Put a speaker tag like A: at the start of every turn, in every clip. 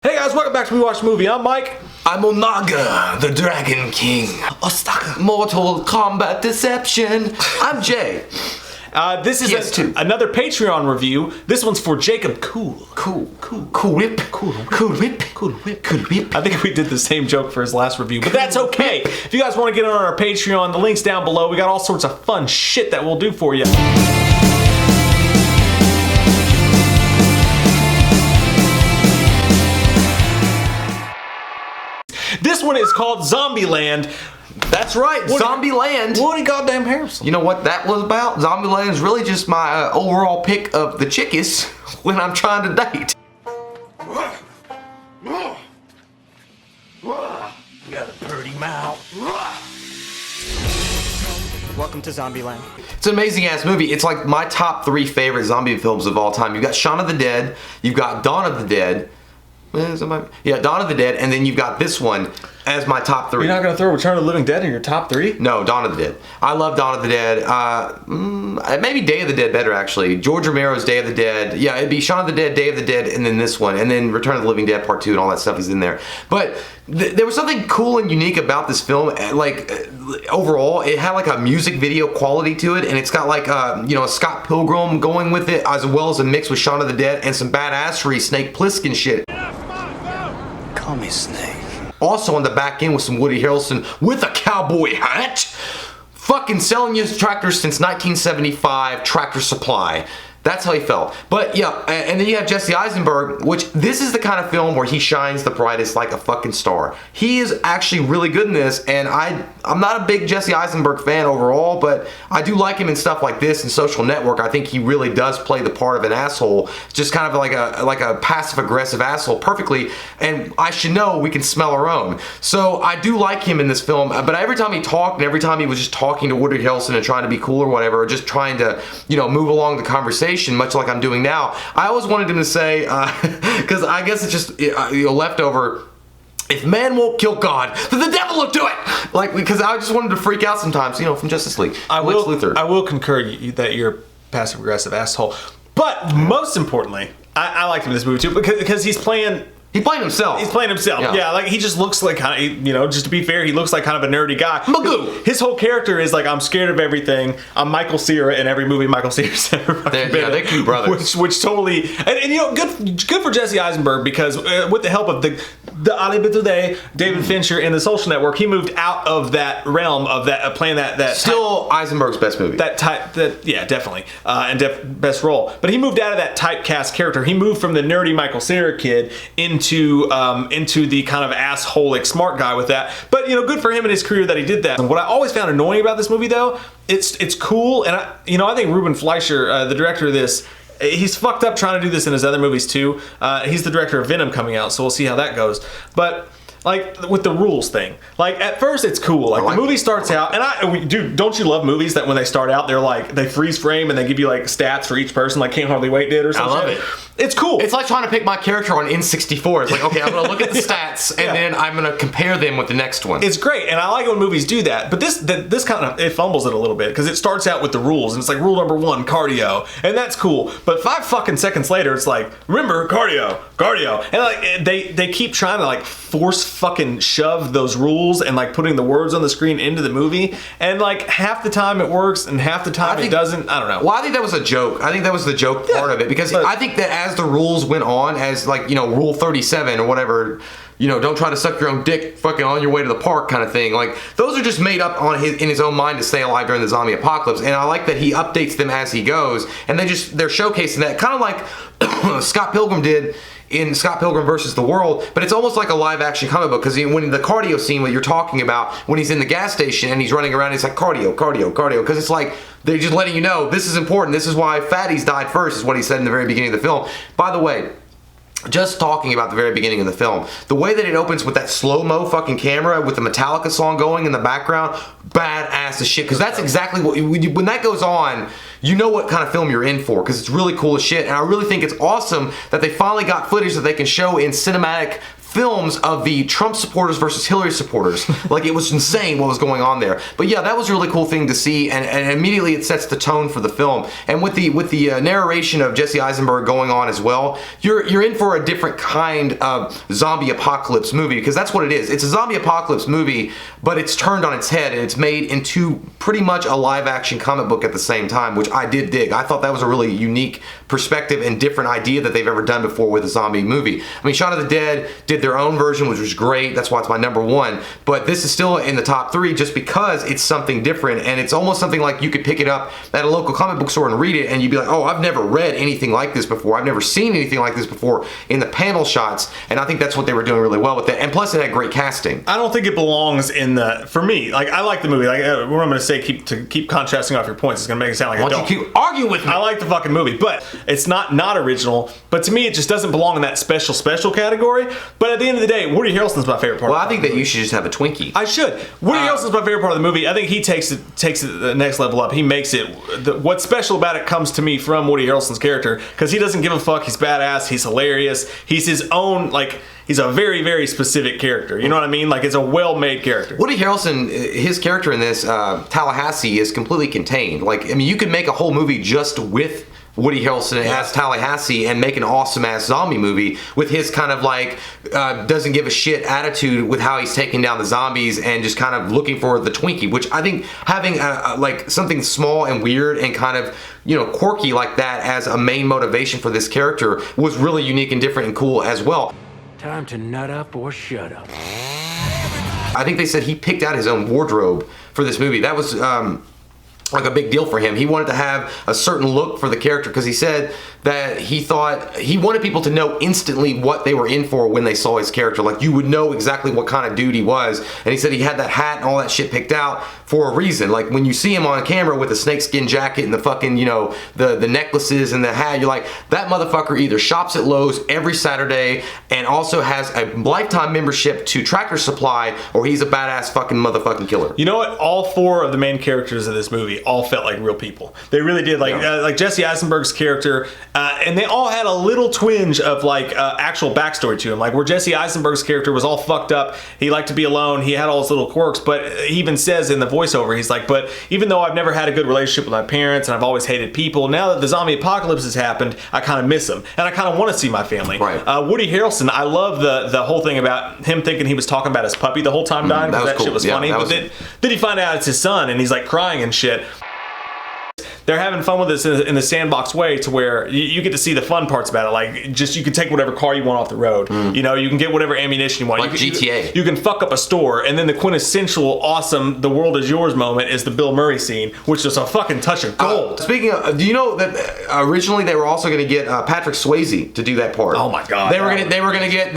A: Hey guys, welcome back to We Watch Movie. I'm Mike.
B: I'm Onaga, the Dragon King.
A: Ostaka.
B: Mortal Kombat Deception. I'm Jay.
A: This is another Patreon review. This one's for Jacob Cool.
B: Cool whip.
A: I think we did the same joke for his last review, but that's okay. If you guys want to get on our Patreon, the link's down below. We got all sorts of fun shit that we'll do for you. This one is called Zombieland.
B: That's right, Zombieland.
A: Woody goddamn Harrelson.
B: You know what that was about? Zombieland is really just my overall pick of the chickies when I'm trying to date.
A: You got a pretty mouth.
C: Welcome to Zombieland.
B: It's an amazing ass movie. It's like my top 3 favorite zombie films of all time. You've got Shaun of the Dead, you've got Dawn of the Dead. Yeah, Dawn of the Dead, and then you've got this one as my top 3.
A: You're not going to throw Return of the Living Dead in your top 3?
B: No, Dawn of the Dead. I love Dawn of the Dead. Maybe Day of the Dead better, actually. George Romero's Day of the Dead. Yeah, it'd be Shaun of the Dead, Day of the Dead, and then this one. And then Return of the Living Dead Part 2 and all that stuff is in there. But there was something cool and unique about this film. Like, overall, it had like a music video quality to it. And it's got like, a Scott Pilgrim going with it, as well as a mix with Shaun of the Dead and some badassery Snake Plissken shit.
C: Call me Snake.
B: Also on the back end with some Woody Harrelson with a cowboy hat. Fucking selling you tractors since 1975, Tractor Supply. That's how he felt. But yeah, and then you have Jesse Eisenberg, which this is the kind of film where he shines the brightest like a fucking star. He is actually really good in this, and I'm not a big Jesse Eisenberg fan overall, but I do like him in stuff like this and Social Network. I think he really does play the part of an asshole, just kind of like a passive-aggressive asshole perfectly, and I should know we can smell our own. So I do like him in this film, but every time he talked and every time he was just talking to Woody Harrelson and trying to be cool or whatever, or just trying to, move along the conversation, much like I'm doing now, I always wanted him to say, because I guess it's just leftover, if man won't kill God, then the devil will do it! Like, because I just wanted to freak out sometimes, from Justice League.
A: I will concur that you're a passive-aggressive asshole. But most importantly, I liked him in this movie too, because he's playing...
B: He's playing himself.
A: He's playing himself. Yeah, like he just looks like kind of, just to be fair, he looks like kind of a nerdy guy.
B: Magoo.
A: His whole character is like, I'm scared of everything. I'm Michael Cera in every movie Michael Cera's ever been.
B: Yeah, they're cute brothers.
A: Which totally, and good for Jesse Eisenberg, because with the help of the Ali Bitude, David Fincher, and the Social Network, he moved out of that realm of that playing that.
B: Still Eisenberg's best movie.
A: Yeah, definitely, and best role. But he moved out of that typecast character. He moved from the nerdy Michael Cera kid into the kind of assholic smart guy with that. But good for him in his career that he did that. And what I always found annoying about this movie, though, it's cool, and I think Ruben Fleischer, the director of this, he's fucked up trying to do this in his other movies too. He's the director of Venom coming out, so we'll see how that goes. But like with the rules thing, like at first it's cool. Like the movie starts out, and dude, don't you love movies that when they start out they're like they freeze frame and they give you like stats for each person, like Can't Hardly Wait did or something.
B: I love it.
A: It's cool.
B: It's like trying to pick my character on N64. It's like, okay, I'm gonna look at the stats and then I'm gonna compare them with the next one.
A: It's great, and I like it when movies do that. But this kind of it fumbles it a little bit because it starts out with the rules and it's like rule number 1, cardio, and that's cool. But 5 fucking seconds later, it's like remember cardio, and like they keep trying to like force fucking shove those rules and like putting the words on the screen into the movie, and like half the time it works and half the time it doesn't. I don't know.
B: Well, I think that was a joke. I think that was the joke part of it, because I think that as the rules went on, as like rule 37 or whatever, don't try to suck your own dick fucking on your way to the park kind of thing, like those are just made up in his own mind to stay alive during the zombie apocalypse. And I like that he updates them as he goes, and they're showcasing that kind of like Scott Pilgrim did in Scott Pilgrim versus the World, but it's almost like a live action comic book, because when the cardio scene what you're talking about, when he's in the gas station and he's running around, it's like cardio, because it's like they're just letting you know this is important, this is why fatties died first, is what he said in the very beginning of the film. By the way, just talking about the very beginning of the film, the way that it opens with that slow-mo fucking camera with the Metallica song going in the background, badass as shit, because that's exactly what, when that goes on, you know what kind of film you're in for, because it's really cool as shit. And I really think it's awesome that they finally got footage that they can show in cinematic films of the Trump supporters versus Hillary supporters. Like, it was insane what was going on there. But yeah, that was a really cool thing to see, and immediately it sets the tone for the film. And with the narration of Jesse Eisenberg going on as well, you're in for a different kind of zombie apocalypse movie, because that's what it is. It's a zombie apocalypse movie, but it's turned on its head and it's made into pretty much a live action comic book at the same time, which I did dig. I thought that was a really unique perspective and different idea that they've ever done before with a zombie movie. I mean, Shaun of the Dead did their own version, which was great. That's why it's my number one. But this is still in the top 3 just because it's something different, and it's almost something like you could pick it up at a local comic book store and read it, and you'd be like, oh, I've never read anything like this before. I've never seen anything like this before in the panel shots, and I think that's what they were doing really well with it. And plus, it had great casting.
A: I don't think it belongs in the, for me, like, I like the movie. Like, what I'm going to say, keep contrasting off your points. It's going to make it sound like I don't.
B: Why don't you keep arguing with me?
A: I like the fucking movie, but it's not original. But to me, it just doesn't belong in that special category. But at the end of the day, Woody Harrelson's my favorite part.
B: Well, I think that you should just have a Twinkie.
A: I should. Woody Harrelson's my favorite part of the movie. I think he takes it to the next level up. He makes it. What's special about it comes to me from Woody Harrelson's character, because he doesn't give a fuck. He's badass. He's hilarious. He's his own, like, he's a very, very specific character. You know what I mean? Like, it's a well-made character.
B: Woody Harrelson, his character in this, Tallahassee, is completely contained. Like, I mean, you could make a whole movie just with Woody Harrelson as Tallahassee and make an awesome-ass zombie movie with his kind of, like, doesn't give a shit attitude with how he's taking down the zombies and just kind of looking for the Twinkie, which I think having, like, something small and weird and kind of, you know, quirky like that as a main motivation for this character was really unique and different and cool as well.
D: Time to nut up or shut up.
B: I think they said he picked out his own wardrobe for this movie. That was like a big deal for him. He wanted to have a certain look for the character because he said that he thought he wanted people to know instantly what they were in for when they saw his character. Like, you would know exactly what kind of dude he was. And he said he had that hat and all that shit picked out for a reason. Like, when you see him on camera with the snakeskin jacket and the fucking, you know, the necklaces and the hat, you're like, that motherfucker either shops at Lowe's every Saturday and also has a lifetime membership to Tractor Supply, or he's a badass fucking motherfucking killer.
A: You know what? All 4 of the main characters of this movie all felt like real people. They really did. Like Jesse Eisenberg's character, and they all had a little twinge of, like, actual backstory to him. Like, where Jesse Eisenberg's character was all fucked up. He liked to be alone. He had all his little quirks, but he even says in the voiceover, he's like, but even though I've never had a good relationship with my parents and I've always hated people, now that the zombie apocalypse has happened, I kind of miss them. And I kind of want to see my family.
B: Right.
A: Woody Harrelson, I love the whole thing about him thinking he was talking about his puppy the whole time dying, because that
B: cool.
A: shit was
B: Yeah,
A: funny. But then he find out it's his son, and he's like crying and shit. They're having fun with this in the sandbox way, to where you get to see the fun parts about it. Like, just, you can take whatever car you want off the road. You know, you can get whatever ammunition you want.
B: Like GTA.
A: You can fuck up a store, and then the quintessential awesome "the world is yours" moment is the Bill Murray scene, which is a fucking touch of gold.
B: Speaking of, do you know that originally they were also going to get Patrick Swayze to do that part?
A: Oh my god!
B: They were gonna get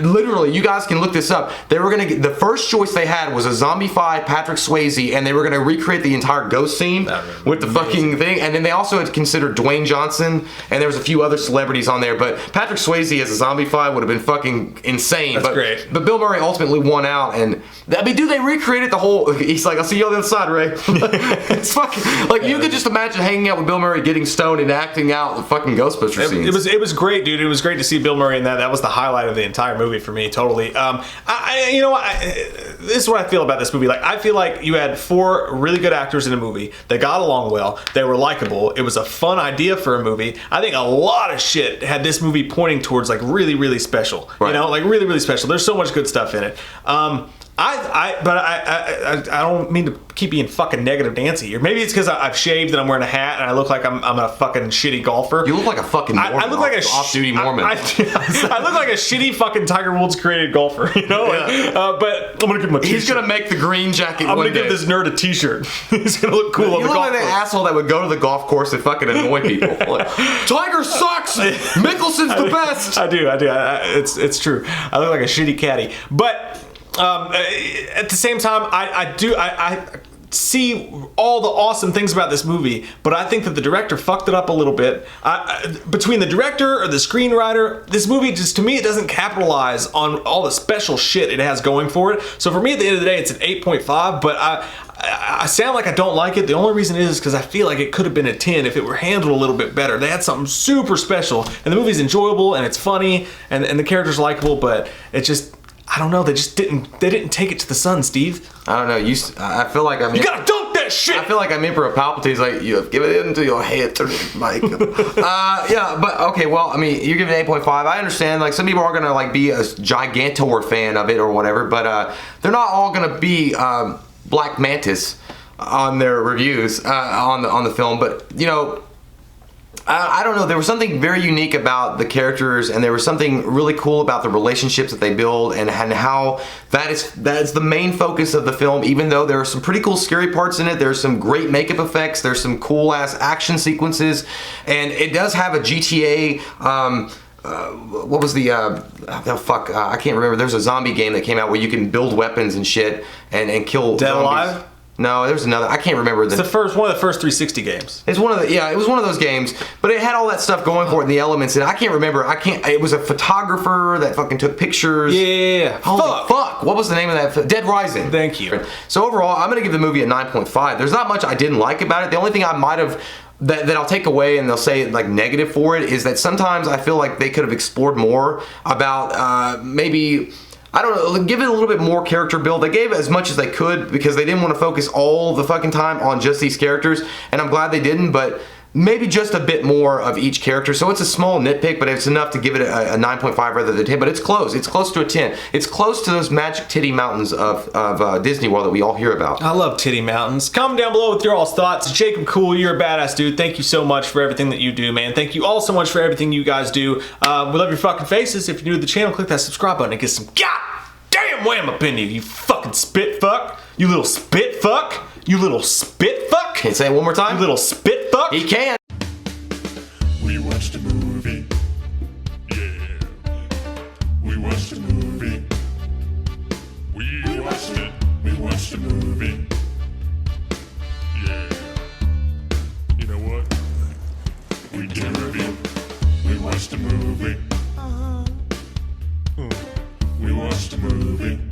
B: literally. You guys can look this up. They were gonna get, the first choice they had was a zombified Patrick Swayze, and they were gonna recreate the entire ghost scene with the fucking thing. And then they also had considered Dwayne Johnson, and there was a few other celebrities on there, but Patrick Swayze as a zombified would have been fucking insane.
A: That's great.
B: But Bill Murray ultimately won out, and I mean, dude, they recreated the whole. He's like, I'll see you on the other side, Ray. It's fucking like, you could just imagine hanging out with Bill Murray, getting stoned, and acting out the fucking Ghostbusters scenes.
A: It was great, dude. It was great to see Bill Murray in that. That was the highlight of the entire movie for me, totally. You know what? This is what I feel about this movie. Like, I feel like you had 4 really good actors in a movie. They got along well. They were likable. It was a fun idea for a movie. I think a lot of shit had this movie pointing towards, like, really, really special. Right. You know, like, really, really special. There's so much good stuff in it. I don't mean to keep being fucking negative Nancy here. Maybe it's because I've shaved and I'm wearing a hat and I look like I'm a fucking shitty golfer.
B: You look like a fucking Mormon.
A: I look like a
B: off-duty Mormon.
A: I look like a shitty fucking Tiger Woods created golfer, you know?
B: Yeah.
A: But I'm gonna give him a t-shirt.
B: He's gonna make the green jacket.
A: I'm gonna give this nerd a t-shirt. He's gonna look cool on the golf course.
B: You look like an asshole that would go to the golf course and fucking annoy people. Like, Tiger sucks. Mickelson's the best.
A: I do. It's true. I look like a shitty caddy, but. At the same time, I see all the awesome things about this movie, but I think that the director fucked it up a little bit. Between the director or the screenwriter, this movie just, to me, it doesn't capitalize on all the special shit it has going for it. So for me, at the end of the day, it's an 8.5, but I sound like I don't like it. The only reason is because I feel like it could have been a 10 if it were handled a little bit better. They had something super special, and the movie's enjoyable and it's funny, and the character's likable, but it just, I don't know. They didn't take it to the sun, Steve.
B: I don't know. I feel like
A: You gotta dunk that shit.
B: I feel like I'm Emperor Palpatine's like, you have given it into your head, Mike. Yeah, but okay, well, I mean, you're giving it 8.5. I understand, like, some people are gonna like be a Gigantor fan of it or whatever, but they're not all gonna be Black Mantis on their reviews on the film. But you know, I don't know. There was something very unique about the characters, and there was something really cool about the relationships that they build, and how that is the main focus of the film. Even though there are some pretty cool scary parts in it, there's some great makeup effects, there's some cool ass action sequences, and it does have a GTA. What was the fuck? I can't remember. There's a zombie game that came out where you can build weapons and shit and kill
A: Dead
B: zombies.
A: Alive?
B: No, there's another. I can't remember.
A: It's one of the first 360 games.
B: It's one of the, yeah, it was one of those games, but it had all that stuff going for it and the elements, and I can't remember. It was a photographer that fucking took pictures.
A: Yeah.
B: Holy fuck. What was the name of that? Dead Rising.
A: Thank you.
B: So overall, I'm gonna give the movie a 9.5. There's not much I didn't like about it. The only thing I might have that I'll take away, and they'll say like negative for it, is that sometimes I feel like they could have explored more about maybe, I don't know, give it a little bit more character build. They gave as much as they could because they didn't want to focus all the fucking time on just these characters, and I'm glad they didn't, but maybe just a bit more of each character. So it's a small nitpick, but it's enough to give it a 9.5 rather than 10, but it's close. It's close to a 10. It's close to those magic titty mountains of Disney World that we all hear about.
A: I love titty mountains. Comment down below with your all's thoughts. Jacob Cool, you're a badass dude. Thank you so much for everything that you do, man. Thank you all so much for everything you guys do. We love your fucking faces. If you're new to the channel, click that subscribe button and get some goddamn wham up in you fucking spit fuck. You little spit fuck. You little spit fuck.
B: Can you say it one more time?
A: You little spit fuck.
B: He can.
E: We watched a movie. Yeah. We watched a movie. We watched it. We watched a movie. Yeah. You know what? We did a review. We watched a movie. We watched a movie.